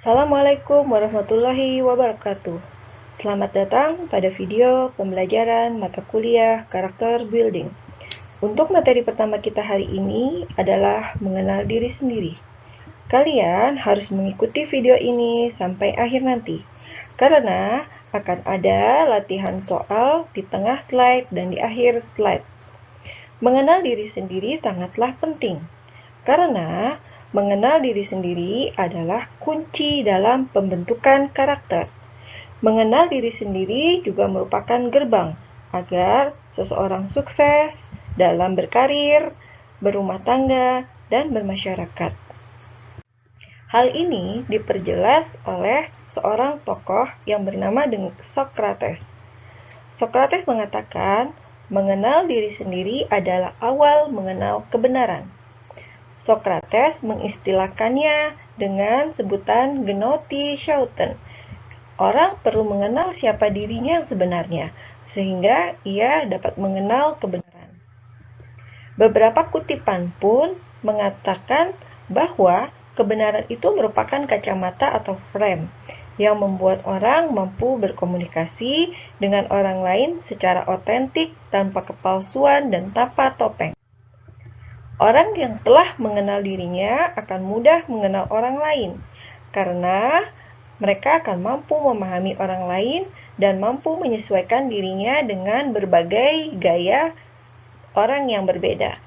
Assalamualaikum warahmatullahi wabarakatuh. Selamat datang pada video pembelajaran mata kuliah karakter building. Untuk materi pertama kita hari ini adalah mengenal diri sendiri. Kalian harus mengikuti video ini sampai akhir nanti, karena akan ada latihan soal di tengah slide dan di akhir slide. Mengenal diri sendiri sangatlah penting, karena mengenal diri sendiri adalah kunci dalam pembentukan karakter. Mengenal diri sendiri juga merupakan gerbang agar seseorang sukses dalam berkarir, berumah tangga, dan bermasyarakat. Hal ini diperjelas oleh seorang tokoh yang bernama Socrates. Socrates mengatakan, mengenal diri sendiri adalah awal mengenal kebenaran. Socrates mengistilahkannya dengan sebutan Gnotischauten. Orang perlu mengenal siapa dirinya yang sebenarnya, sehingga ia dapat mengenal kebenaran. Beberapa kutipan pun mengatakan bahwa kebenaran itu merupakan kacamata atau frame yang membuat orang mampu berkomunikasi dengan orang lain secara otentik, tanpa kepalsuan dan tanpa topeng. Orang yang telah mengenal dirinya akan mudah mengenal orang lain, karena mereka akan mampu memahami orang lain dan mampu menyesuaikan dirinya dengan berbagai gaya orang yang berbeda.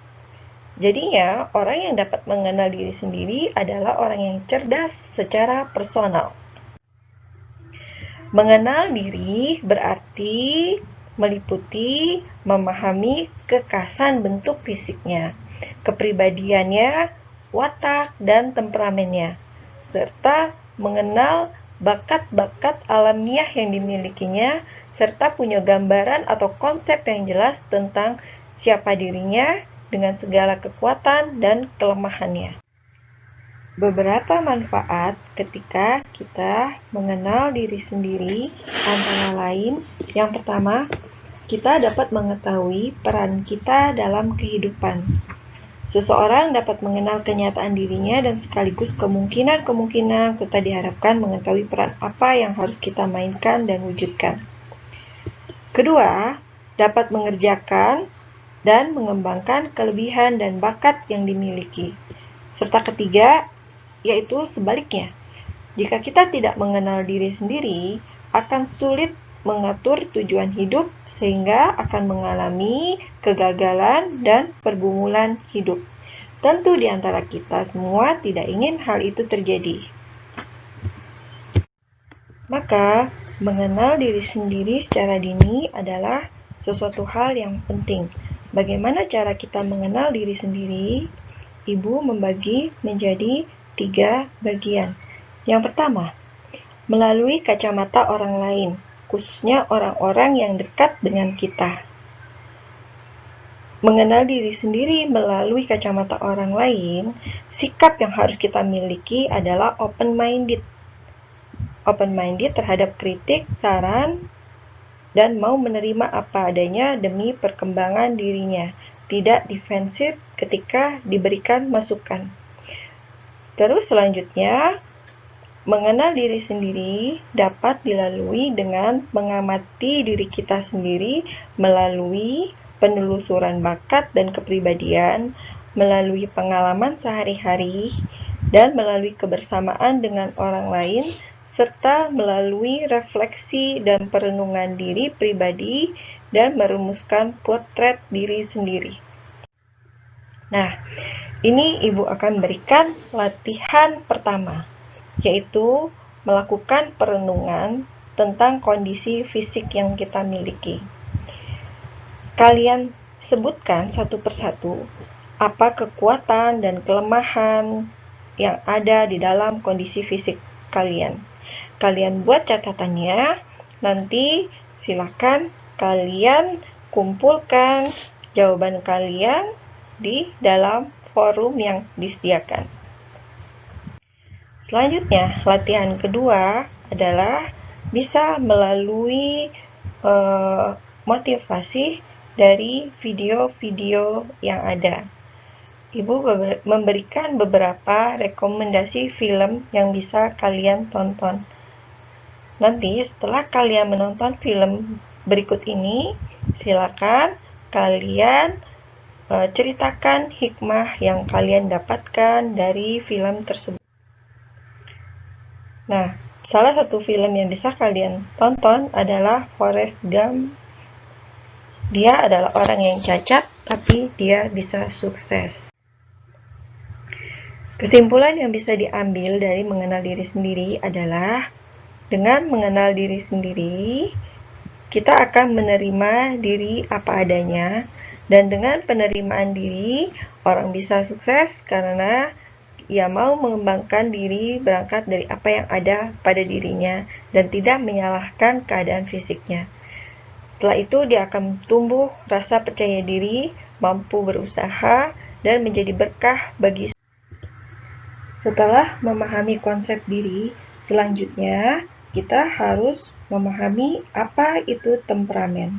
Jadinya, orang yang dapat mengenal diri sendiri adalah orang yang cerdas secara personal. Mengenal diri berarti meliputi memahami kekhasan bentuk fisiknya, kepribadiannya, watak, dan temperamennya, serta mengenal bakat-bakat alamiah yang dimilikinya, serta punya gambaran atau konsep yang jelas tentang siapa dirinya dengan segala kekuatan dan kelemahannya. Beberapa manfaat ketika kita mengenal diri sendiri antara lain, yang pertama, kita dapat mengetahui peran kita dalam kehidupan. Seseorang dapat mengenal kenyataan dirinya dan sekaligus kemungkinan-kemungkinan serta diharapkan mengetahui peran apa yang harus kita mainkan dan wujudkan. Kedua, dapat mengerjakan dan mengembangkan kelebihan dan bakat yang dimiliki. Serta ketiga, yaitu sebaliknya. Jika kita tidak mengenal diri sendiri, akan sulit mengatur tujuan hidup sehingga akan mengalami kegagalan dan pergumulan hidup. Tentu di antara kita semua tidak ingin hal itu terjadi. Maka, mengenal diri sendiri secara dini adalah sesuatu hal yang penting. Bagaimana cara kita mengenal diri sendiri? Ibu membagi menjadi 3 bagian. Yang pertama, melalui kacamata orang lain, khususnya orang-orang yang dekat dengan kita. Mengenal diri sendiri melalui kacamata orang lain, sikap yang harus kita miliki adalah open-minded. Open-minded terhadap kritik, saran, dan mau menerima apa adanya demi perkembangan dirinya, tidak defensif ketika diberikan masukan. Terus selanjutnya, mengenal diri sendiri dapat dilalui dengan mengamati diri kita sendiri melalui penelusuran bakat dan kepribadian, melalui pengalaman sehari-hari, dan melalui kebersamaan dengan orang lain, serta melalui refleksi dan perenungan diri pribadi dan merumuskan potret diri sendiri. Nah, ini Ibu akan berikan latihan pertama, yaitu melakukan perenungan tentang kondisi fisik yang kita miliki. Kalian sebutkan satu persatu apa kekuatan dan kelemahan yang ada di dalam kondisi fisik kalian. Kalian buat catatannya, nanti silakan kalian kumpulkan jawaban kalian di dalam forum yang disediakan. Selanjutnya, latihan kedua adalah bisa melalui motivasi dari video-video yang ada. Ibu memberikan beberapa rekomendasi film yang bisa kalian tonton. Nanti setelah kalian menonton film berikut ini, silakan kalian ceritakan hikmah yang kalian dapatkan dari film tersebut. Nah, salah satu film yang bisa kalian tonton adalah Forrest Gump. Dia adalah orang yang cacat, tapi dia bisa sukses. Kesimpulan yang bisa diambil dari mengenal diri sendiri adalah dengan mengenal diri sendiri, kita akan menerima diri apa adanya, dan dengan penerimaan diri, orang bisa sukses karena ia mau mengembangkan diri berangkat dari apa yang ada pada dirinya dan tidak menyalahkan keadaan fisiknya. Setelah itu, dia akan tumbuh rasa percaya diri, mampu berusaha, dan menjadi berkah bagi. Setelah memahami konsep diri, selanjutnya kita harus memahami apa itu temperamen.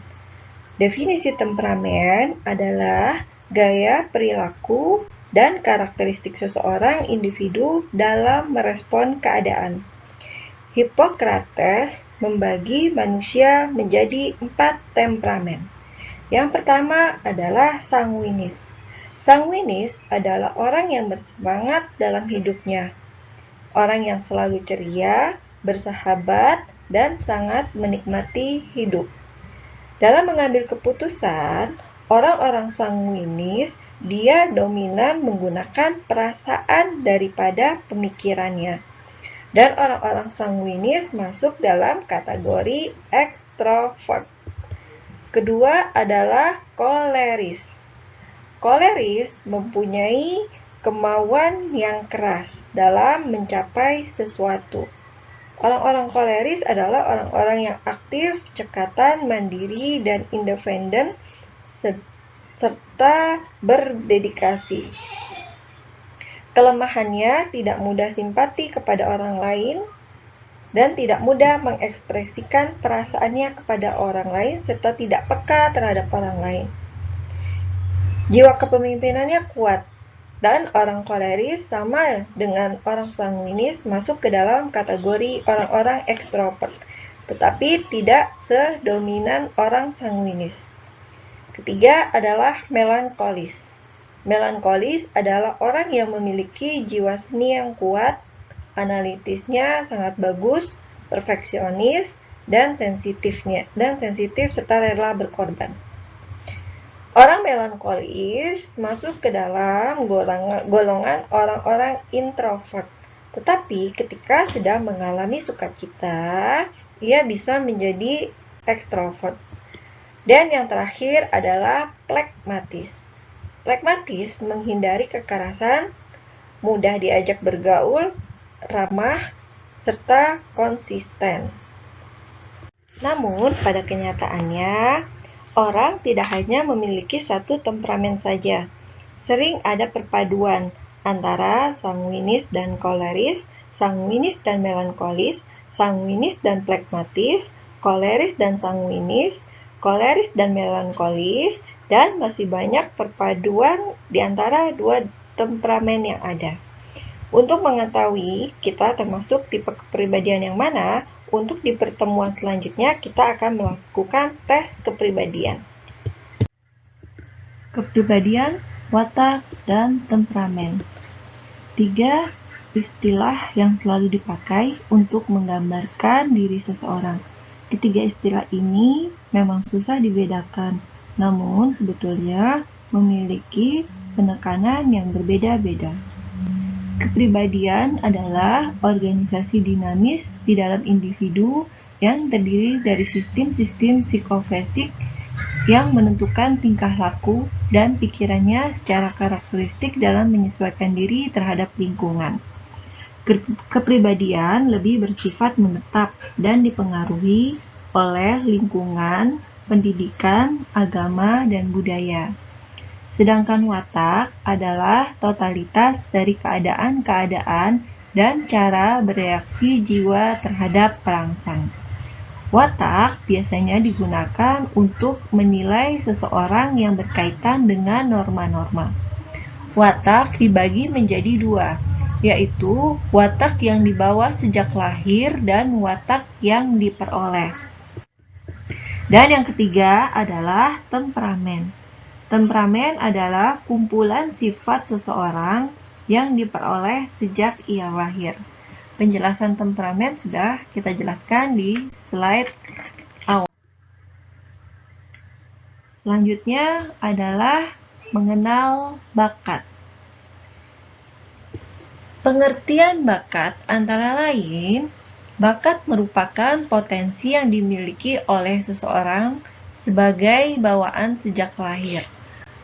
Definisi temperamen adalah gaya perilaku dan karakteristik seseorang individu dalam merespon keadaan. Hippocrates membagi manusia menjadi 4 temperamen. Yang pertama adalah sanguinis. Sanguinis adalah orang yang bersemangat dalam hidupnya, orang yang selalu ceria, bersahabat, dan sangat menikmati hidup. Dalam mengambil keputusan, orang-orang sanguinis dia dominan menggunakan perasaan daripada pemikirannya. Dan orang-orang sanguinis masuk dalam kategori ekstrovert. Kedua adalah koleris. Koleris mempunyai kemauan yang keras dalam mencapai sesuatu. Orang-orang koleris adalah orang-orang yang aktif, cekatan, mandiri, dan independen, serta berdedikasi. Kelemahannya tidak mudah simpati kepada orang lain dan tidak mudah mengekspresikan perasaannya kepada orang lain serta tidak peka terhadap orang lain. Jiwa kepemimpinannya kuat, dan orang koleris sama dengan orang sanguinis masuk ke dalam kategori orang-orang ekstrovert, tetapi tidak sedominan orang sanguinis. Ketiga adalah melankolis. Melankolis adalah orang yang memiliki jiwa seni yang kuat, analitisnya sangat bagus, perfeksionis, dan sensitif serta rela berkorban. Orang melankolis masuk ke dalam golongan orang-orang introvert. Tetapi ketika sedang mengalami sukacita, ia bisa menjadi ekstrovert. Dan yang terakhir adalah plekmatis. Plekmatis menghindari kekerasan, mudah diajak bergaul, ramah, serta konsisten. Namun, pada kenyataannya, orang tidak hanya memiliki satu temperamen saja. Sering ada perpaduan antara sanguinis dan koleris, sanguinis dan melankolis, sanguinis dan plekmatis, koleris dan sanguinis, koleris dan melankolis, dan masih banyak perpaduan di antara dua temperamen yang ada. Untuk mengetahui kita termasuk tipe kepribadian yang mana, untuk di pertemuan selanjutnya kita akan melakukan tes kepribadian. Kepribadian, watak, dan temperamen. 3 istilah yang selalu dipakai untuk menggambarkan diri seseorang. Ketiga istilah ini memang susah dibedakan, namun sebetulnya memiliki penekanan yang berbeda-beda. Kepribadian adalah organisasi dinamis di dalam individu yang terdiri dari sistem-sistem psikofisik yang menentukan tingkah laku dan pikirannya secara karakteristik dalam menyesuaikan diri terhadap lingkungan. Kepribadian lebih bersifat menetap dan dipengaruhi oleh lingkungan, pendidikan, agama, dan budaya. Sedangkan watak adalah totalitas dari keadaan-keadaan dan cara bereaksi jiwa terhadap perangsang. Watak biasanya digunakan untuk menilai seseorang yang berkaitan dengan norma-norma. Watak dibagi menjadi dua, yaitu watak yang dibawa sejak lahir dan watak yang diperoleh. Dan yang ketiga adalah temperamen. Temperamen adalah kumpulan sifat seseorang yang diperoleh sejak ia lahir. Penjelasan temperamen sudah kita jelaskan di slide awal. Selanjutnya adalah mengenal bakat. Pengertian bakat antara lain, bakat merupakan potensi yang dimiliki oleh seseorang sebagai bawaan sejak lahir.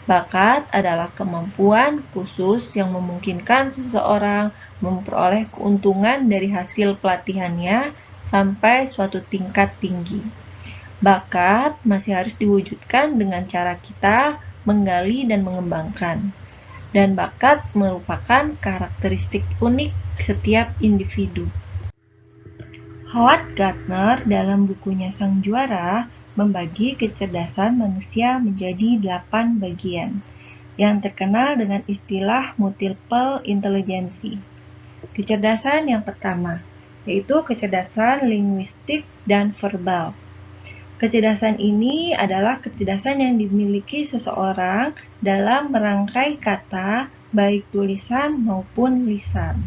Bakat adalah kemampuan khusus yang memungkinkan seseorang memperoleh keuntungan dari hasil pelatihannya sampai suatu tingkat tinggi. Bakat masih harus diwujudkan dengan cara kita menggali dan mengembangkan. Dan bakat merupakan karakteristik unik setiap individu. Howard Gardner dalam bukunya Sang Juara membagi kecerdasan manusia menjadi 8 bagian, yang terkenal dengan istilah multiple intelligency. Kecerdasan yang pertama, yaitu kecerdasan linguistik dan verbal. Kecerdasan ini adalah kecerdasan yang dimiliki seseorang dalam merangkai kata, baik tulisan maupun lisan.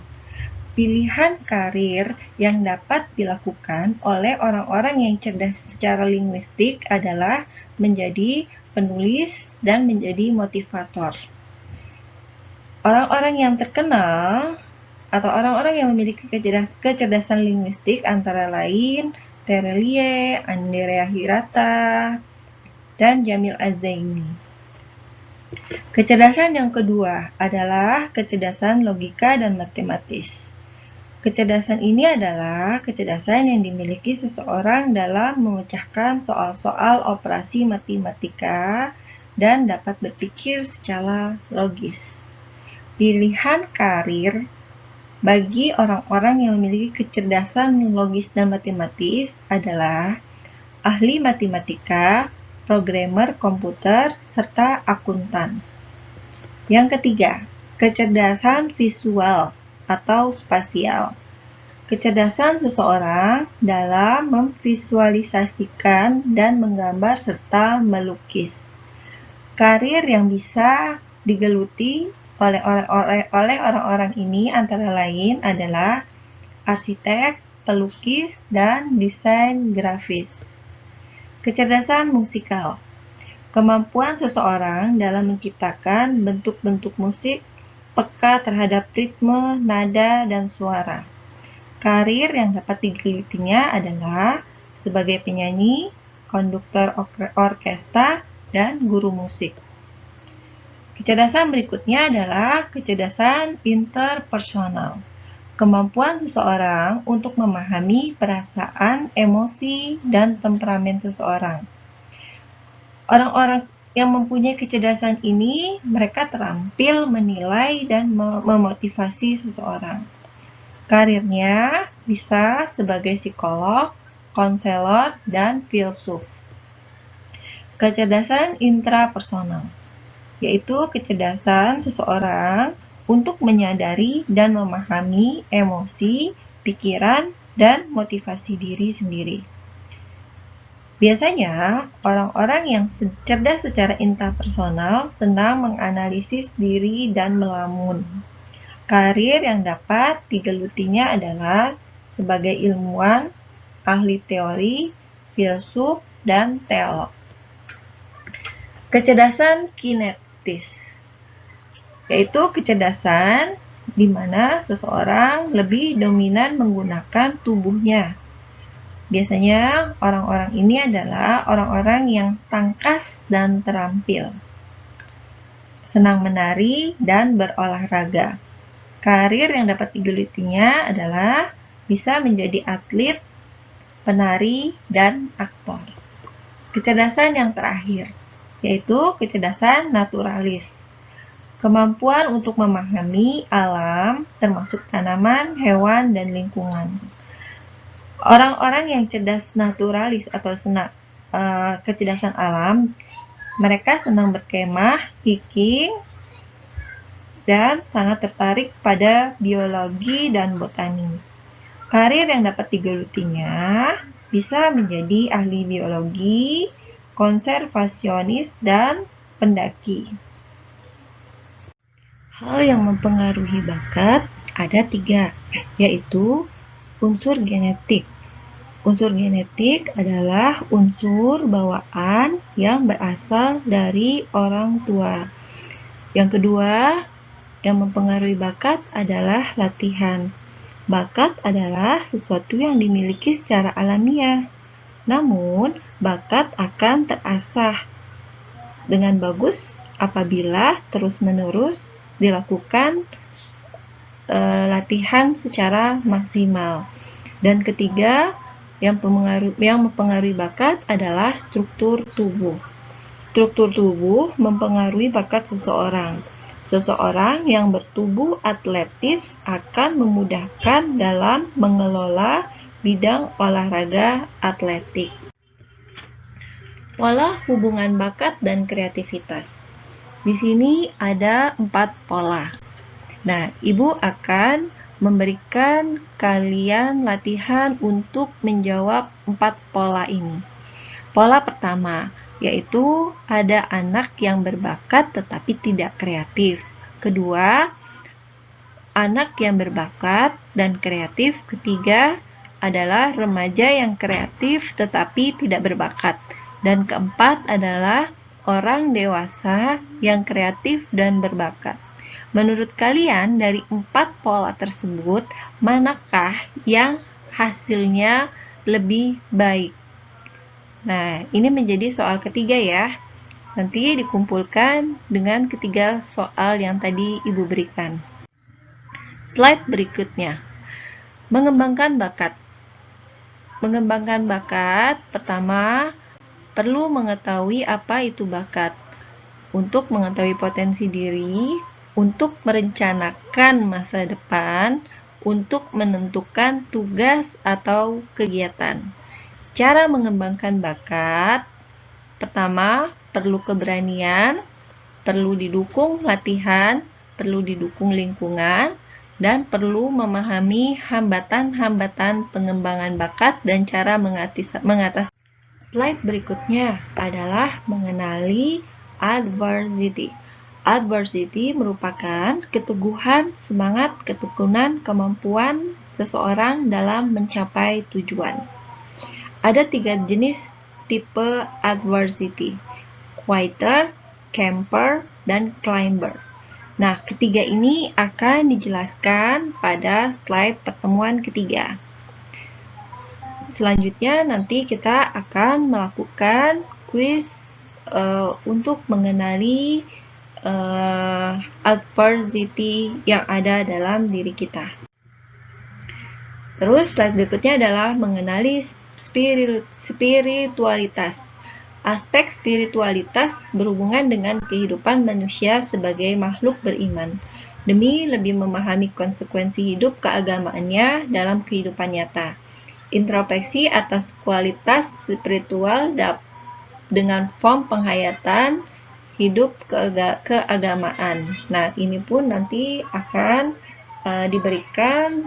Pilihan karir yang dapat dilakukan oleh orang-orang yang cerdas secara linguistik adalah menjadi penulis dan menjadi motivator. Orang-orang yang terkenal atau orang-orang yang memiliki kecerdasan linguistik antara lain Terelie, Andrea Hirata, dan Jamil Az-Zaini. Kecerdasan yang kedua adalah kecerdasan logika dan matematis. Kecerdasan ini adalah kecerdasan yang dimiliki seseorang dalam memecahkan soal-soal operasi matematika dan dapat berpikir secara logis. Pilihan karir bagi orang-orang yang memiliki kecerdasan logis dan matematis adalah ahli matematika, programmer komputer, serta akuntan. Yang ketiga, kecerdasan visual atau spasial. Kecerdasan seseorang dalam memvisualisasikan dan menggambar serta melukis. Karir yang bisa digeluti oleh orang-orang ini antara lain adalah arsitek, pelukis, dan desain grafis. Kecerdasan musikal. Kemampuan seseorang dalam menciptakan bentuk-bentuk musik peka terhadap ritme, nada, dan suara. Karir yang dapat digelutinya adalah sebagai penyanyi, konduktor orkestra, dan guru musik. Kecerdasan berikutnya adalah kecerdasan interpersonal. Kemampuan seseorang untuk memahami perasaan, emosi, dan temperamen seseorang. Orang-orang yang mempunyai kecerdasan ini, mereka terampil menilai dan memotivasi seseorang. Karirnya bisa sebagai psikolog, konselor, dan filsuf. Kecerdasan intrapersonal, yaitu kecerdasan seseorang untuk menyadari dan memahami emosi, pikiran, dan motivasi diri sendiri. Biasanya, orang-orang yang cerdas secara interpersonal senang menganalisis diri dan melamun. Karir yang dapat digelutinya adalah sebagai ilmuwan, ahli teori, filsuf, dan teolog. Kecerdasan kinestis, yaitu kecerdasan di mana seseorang lebih dominan menggunakan tubuhnya. Biasanya orang-orang ini adalah orang-orang yang tangkas dan terampil, senang menari dan berolahraga. Karir yang dapat digelutinya adalah bisa menjadi atlet, penari, dan aktor. Kecerdasan yang terakhir, yaitu kecerdasan naturalis. Kemampuan untuk memahami alam, termasuk tanaman, hewan, dan lingkungan. Orang-orang yang cerdas naturalis atau kecerdasan alam, mereka senang berkemah, hiking, dan sangat tertarik pada biologi dan botani. Karir yang dapat digelutinya bisa menjadi ahli biologi, konservasionis, dan pendaki. Hal yang mempengaruhi bakat ada 3, yaitu unsur genetik. Unsur genetik adalah unsur bawaan yang berasal dari orang tua. Yang kedua, yang mempengaruhi bakat adalah latihan. Bakat adalah sesuatu yang dimiliki secara alamiah. Namun, bakat akan terasah dengan bagus apabila terus-menerus dilakukan latihan secara maksimal. Dan ketiga, yang mempengaruhi bakat adalah struktur tubuh. Struktur tubuh mempengaruhi bakat seseorang. Seseorang yang bertubuh atletis akan memudahkan dalam mengelola bidang olahraga atletik. Pola hubungan bakat dan kreativitas. Di sini ada 4 pola. Nah, Ibu akan memberikan kalian latihan untuk menjawab 4 pola ini. Pola pertama, yaitu ada anak yang berbakat tetapi tidak kreatif. Kedua, anak yang berbakat dan kreatif. Ketiga, adalah remaja yang kreatif tetapi tidak berbakat. Dan keempat adalah orang dewasa yang kreatif dan berbakat. Menurut kalian, dari 4 pola tersebut, manakah yang hasilnya lebih baik? Nah, ini menjadi soal ketiga ya. Nanti dikumpulkan dengan ketiga soal yang tadi Ibu berikan. Slide berikutnya. Mengembangkan bakat. Mengembangkan bakat, pertama, perlu mengetahui apa itu bakat. Untuk mengetahui potensi diri, untuk merencanakan masa depan, untuk menentukan tugas atau kegiatan. Cara mengembangkan bakat, pertama, perlu keberanian, perlu didukung latihan, perlu didukung lingkungan, dan perlu memahami hambatan-hambatan pengembangan bakat dan cara mengatasi. Slide berikutnya adalah mengenali adversity. Adversity merupakan keteguhan, semangat, ketekunan, kemampuan seseorang dalam mencapai tujuan. Ada 3 jenis tipe adversity: quitter, camper, dan climber. Nah, ketiga ini akan dijelaskan pada slide pertemuan ketiga. Selanjutnya nanti kita akan melakukan quiz untuk mengenali adversity yang ada dalam diri kita. Terus slide berikutnya adalah mengenali spiritualitas. Aspek spiritualitas berhubungan dengan kehidupan manusia sebagai makhluk beriman, demi lebih memahami konsekuensi hidup keagamaannya dalam kehidupan nyata. Introspeksi atas kualitas spiritual dengan form penghayatan hidup keagamaan. Nah, ini pun nanti akan diberikan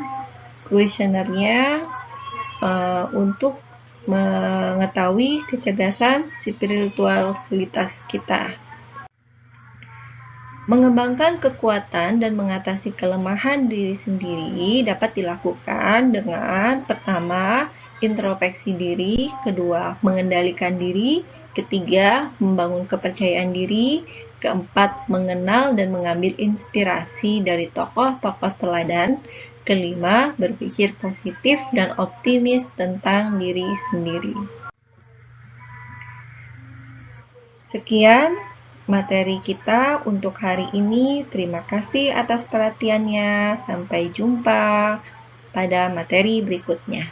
kuesionernya untuk mengetahui kecerdasan spiritualitas kita. Mengembangkan kekuatan dan mengatasi kelemahan diri sendiri dapat dilakukan dengan pertama, introspeksi diri, kedua, mengendalikan diri, ketiga, membangun kepercayaan diri, keempat, mengenal dan mengambil inspirasi dari tokoh-tokoh teladan, kelima, berpikir positif dan optimis tentang diri sendiri. Sekian materi kita untuk hari ini. Terima kasih atas perhatiannya. Sampai jumpa pada materi berikutnya.